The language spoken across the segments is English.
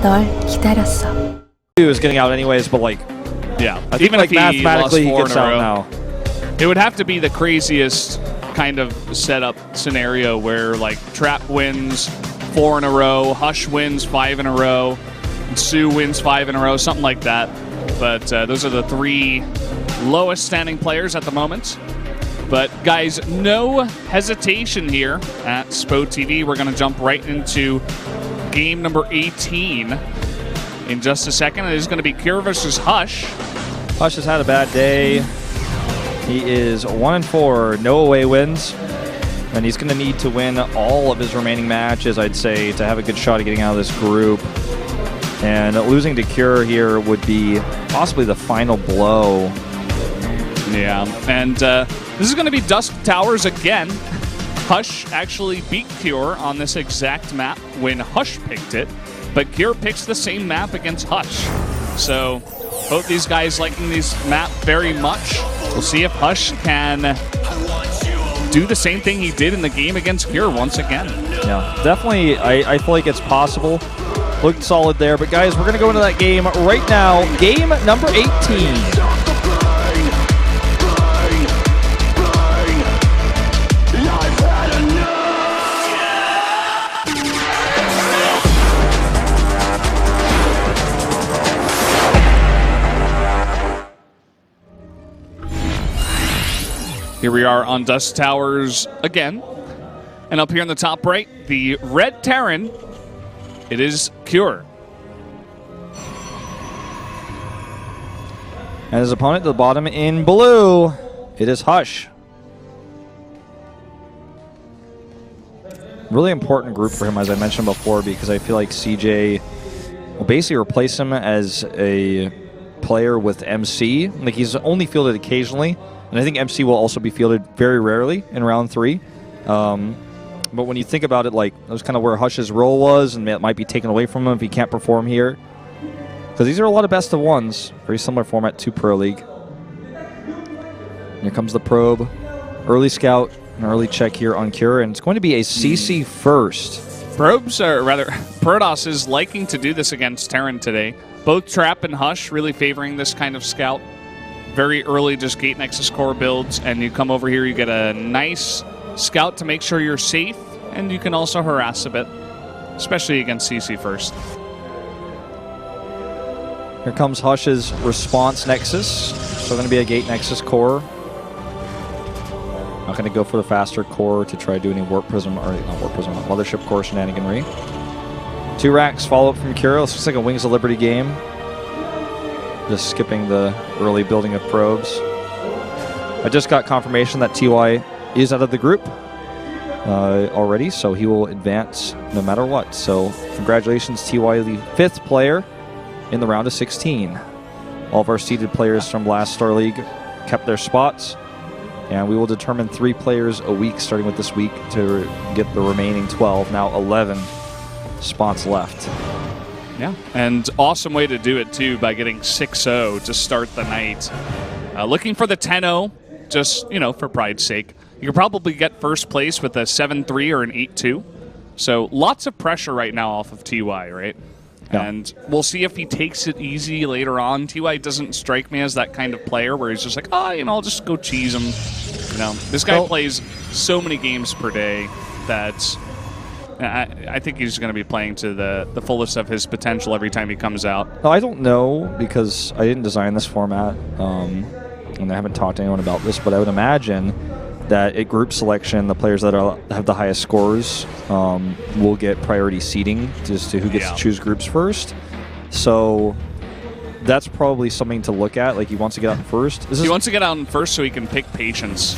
널 기다렸어. He was getting out anyways, but like, yeah, I think even like if mathematically he lost gets 4 in a out row, now. it would have to be the craziest kind of setup scenario where like Trap wins 4 in a row, Hush wins 5 in a row, and Sue wins 5 in a row, something like that. But those are the 3 lowest standing players at the moment. But guys, no hesitation here at SPO.TV. We're going to jump right into game number 18 in just a second. It is going to be Cure versus Hush. Hush has had a bad day. He is 1-4, no away wins. And he's going to need to win all of his remaining matches, I'd say, to have a good shot at getting out of this group. And losing to Cure here would be possibly the final blow. Yeah, and this is going to be Dusk Towers again. Hush actually beat Cure on this exact map when Hush picked it, but Cure picks the same map against Hush. So both these guys liking this map very much. We'll see if Hush can do the same thing he did in the game against Cure once again. Yeah, definitely. I feel like it's possible. Looked solid there. But guys, we're going to go into that game right now. Game number 18. Here we are on Dusk Towers again. And up here in the top right, the red Terran, it is Cure. And his opponent at the bottom in blue, it is Hush. Really important group for him, as I mentioned before, because I feel like CJ will basically replace him as a player with MC. Like, he's only fielded occasionally. And I think MC will also be fielded very rarely in round 3. But when you think about it, like, that was kind of where Hush's role was, and it might be taken away from him if he can't perform here. Because these are a lot of best of ones. Very similar format to Pro League. Here comes the probe. Early scout, an early check here on Cure, and it's going to be a CC first. Probes, or rather, Protoss is liking to do this against Terran today. Both Trap and Hush really favoring this kind of scout. Very early, just Gate Nexus core builds, and you come over here, you get a nice scout to make sure you're safe, and you can also harass a bit, especially against CC first. Here comes Hush's response Nexus. So going to be a Gate Nexus core. Not going to go for the faster core to try to do any Warp Prism, or not Warp Prism, Mothership core shenaniganry. 2 racks follow up from Cure. This looks like a Wings of Liberty game. Just skipping the early building of probes. I just got confirmation that TY is out of the group already, so he will advance no matter what. So congratulations, TY, the 5th player in the round of 16. All of our seeded players from last Star League kept their spots, and we will determine 3 players a week starting with this week to get the remaining 12, now 11 spots left. Yeah, and awesome way to do it, too, by getting 6-0 to start the night. Looking for the 10-0, just, you know, for pride's sake. You could probably get first place with a 7-3 or an 8-2. So lots of pressure right now off of TY, right? Yeah. And we'll see if he takes it easy later on. TY doesn't strike me as that kind of player where he's just like, oh, you know, I'll just go cheese him. You know, this guy plays so many games per day that I think he's going to be playing to the fullest of his potential every time he comes out. No, I don't know, because I didn't design this format, and I haven't talked to anyone about this, but I would imagine that at group selection, the players that have the highest scores will get priority seeding as to who gets to choose groups first. So that's probably something to look at. Like, he wants to get out first. He wants to get out first so he can pick Patience.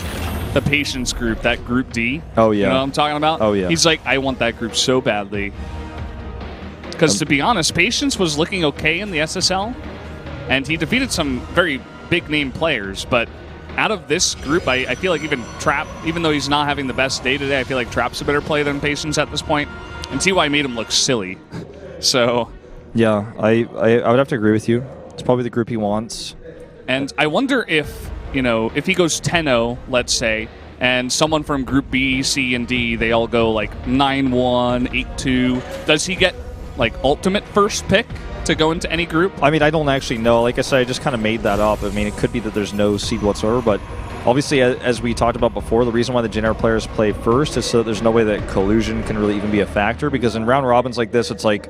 The Patience group, that Group D. Oh, yeah. You know what I'm talking about? Oh, yeah. He's like, I want that group so badly. Because to be honest, Patience was looking okay in the SSL, and he defeated some very big-name players, but out of this group, I feel like even Trap, even though he's not having the best day today, I feel like Trap's a better player than Patience at this point, and TY made him look silly. So... yeah, I would have to agree with you. It's probably the group he wants. And I wonder if, you know, if he goes 10-0, let's say, and someone from Group B, C, and D, they all go like 9-1, 8-2, does he get like ultimate first pick to go into any group? I mean, I don't actually know. Like I said, I just kind of made that up. I mean, it could be that there's no seed whatsoever, but obviously, as we talked about before, the reason why the Jin Air players play first is so that there's no way that collusion can really even be a factor, because in round robins like this, it's like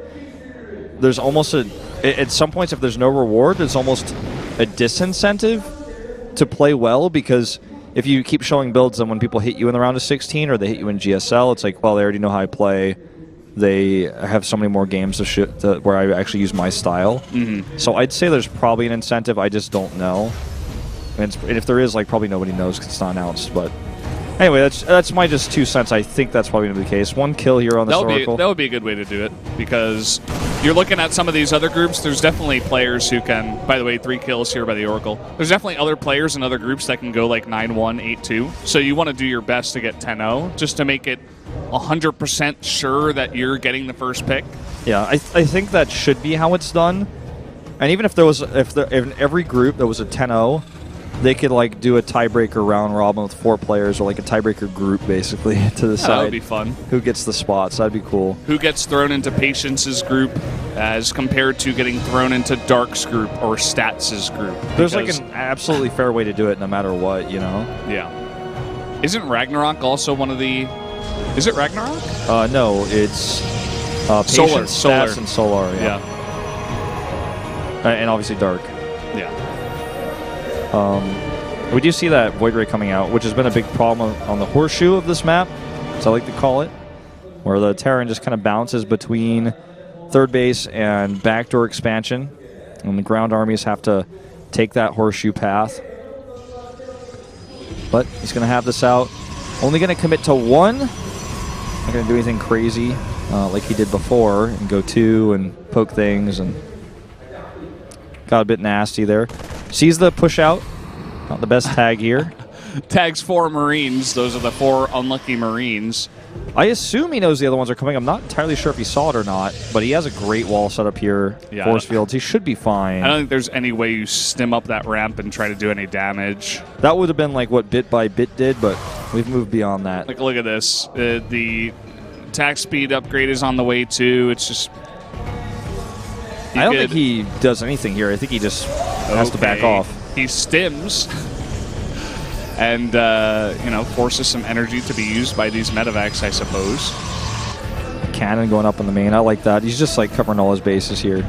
there's almost at some points, if there's no reward, there's almost a disincentive to play well, because if you keep showing builds and when people hit you in the round of 16 or they hit you in GSL, it's like, well, they already know how I play. They have so many more games of shit where I actually use my style. Mm-hmm. So I'd say there's probably an incentive. I just don't know. And if there is, like, probably nobody knows because it's not announced. But anyway, that's my just 2 cents. I think that's probably going to be the case. 1 kill here on this Oracle. That would be a good way to do it, because you're looking at some of these other groups. There's definitely players who can, by the way, 3 kills here by the Oracle. There's definitely other players in other groups that can go like 9-1, 8-2. So you want to do your best to get 10-0 just to make it 100% sure that you're getting the first pick. Yeah, I think that should be how it's done. And even if in every group there was a 10-0, they could like do a tiebreaker round robin with 4 players, or like a tiebreaker group basically to decide that would be fun. Who gets the spots. That'd be cool. Who gets thrown into Patience's group as compared to getting thrown into Dark's group or Stats' group. There's like an absolutely fair way to do it no matter what, you know? Yeah. Isn't Ragnarok also one of the... Is it Ragnarok? No, it's Solar. Patience, Stats, and Solar. Yeah. And obviously Dark. Yeah. We do see that Void Ray coming out, which has been a big problem on the horseshoe of this map, as I like to call it, where the Terran just kind of bounces between third base and backdoor expansion, and the ground armies have to take that horseshoe path. But he's going to have this out. Only going to commit to 1. Not going to do anything crazy like he did before and go 2 and poke things, and got a bit nasty there. Sees the push out. Not the best tag here. Tags 4 Marines. Those are the 4 unlucky Marines. I assume he knows the other ones are coming. I'm not entirely sure if he saw it or not, but he has a great wall set up here. Yeah, Force fields. He should be fine. I don't think there's any way you stim up that ramp and try to do any damage. That would have been like what Bit by Bit did, but we've moved beyond that. Like, look at this. The attack speed upgrade is on the way, too. It's just... I don't think he does anything here. I think he just has to back off. He stims and, forces some energy to be used by these medevacs, I suppose. Cannon going up on the main. I like that. He's just like covering all his bases here.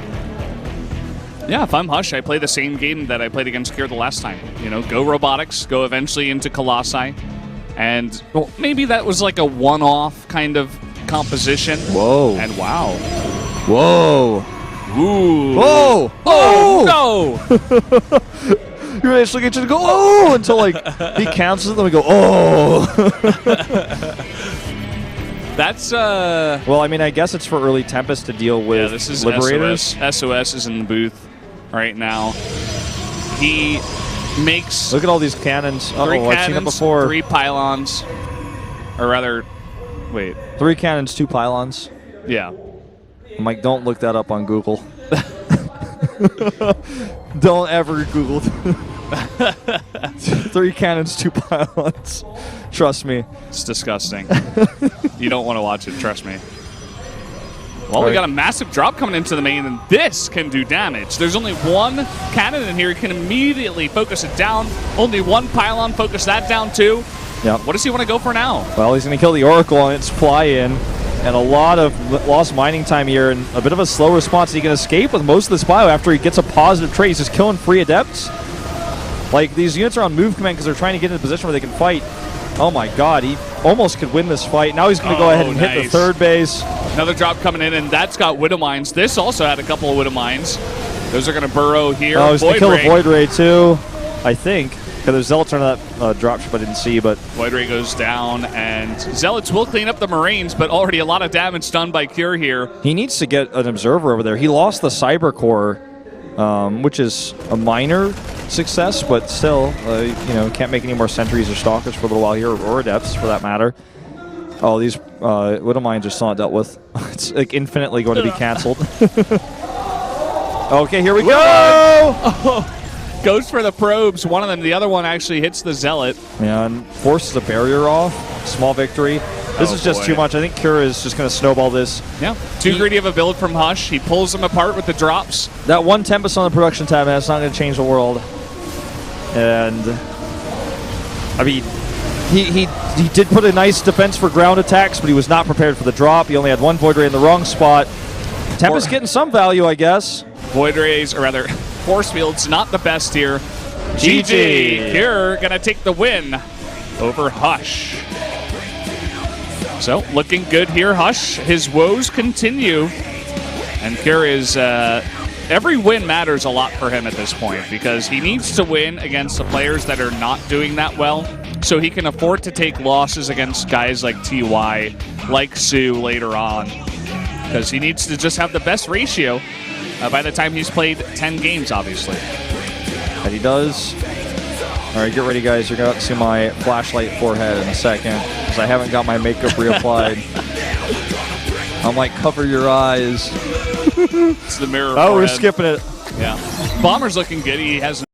Yeah, if I'm Hush, I play the same game that I played against Kier the last time. You know, go robotics, go eventually into Colossi. And, well, maybe that was like a one-off kind of composition. Whoa. And wow. Whoa. Ooh. Whoa! Oh, no! You're actually going to go, oh! Until, like, he counts it, then we go, oh! That's, Well, I mean, I guess it's for early Tempest to deal with this is Liberators. SOS is in the booth right now. He makes... Look at all these cannons. 3 I've seen it before. 3 pylons. Or rather, wait. 3 cannons, 2 pylons. Yeah. I'm like, don't look that up on Google. Don't ever Google 3 cannons, 2 pylons. Trust me. It's disgusting. You don't want to watch it, trust me. Well, we got a massive drop coming into the main, and this can do damage. There's only 1 cannon in here. You can immediately focus it down. Only 1 pylon, focus that down too. Yep. What does he want to go for now? Well, he's going to kill the Oracle on its fly-in. And a lot of lost mining time here, and a bit of a slow response. He can escape with most of this bio after he gets a positive trade. He's just killing free adepts. Like, these units are on move command because they're trying to get in a position where they can fight. Oh my god, he almost could win this fight. Now he's going to go ahead and hit the third base. Another drop coming in, and that's got Widow Mines. This also had a couple of Widow Mines. Those are going to burrow here. Oh, he's going to kill the Void Ray too, I think. Because there's Zealots on that dropship I didn't see, but... Void Ray goes down, and Zealots will clean up the Marines, but already a lot of damage done by Cure here. He needs to get an Observer over there. He lost the Cyber Core, which is a minor success, but still, can't make any more Sentries or Stalkers for a little while here, or Adepts for that matter. Oh, these Widow Mines are still not dealt with. It's like infinitely going to be canceled. Okay, here we go! Goes for the probes, one of them. The other one actually hits the Zealot. Yeah, and forces a barrier off. Small victory. This is just too much. I think Kira is just going to snowball this. Yeah. Too greedy of a build from Hush. He pulls them apart with the drops. That one Tempest on the production tab, man, it's not going to change the world. And, I mean, he did put a nice defense for ground attacks, but he was not prepared for the drop. He only had one Void Ray in the wrong spot. Tempest getting some value, I guess. Void Rays, or rather, Force Field's not the best here. GG. Cure going to take the win over Hush. So, looking good here, Hush. His woes continue. And Cure is... every win matters a lot for him at this point because he needs to win against the players that are not doing that well so he can afford to take losses against guys like TY, like Sue later on. Because he needs to just have the best ratio by the time he's played 10 games, obviously. And he does. All right, get ready, guys. You're going to see my flashlight forehead in a second because I haven't got my makeup reapplied. I'm like, cover your eyes. It's the mirror. Oh, we're skipping it. Yeah. Bomber's looking good. He has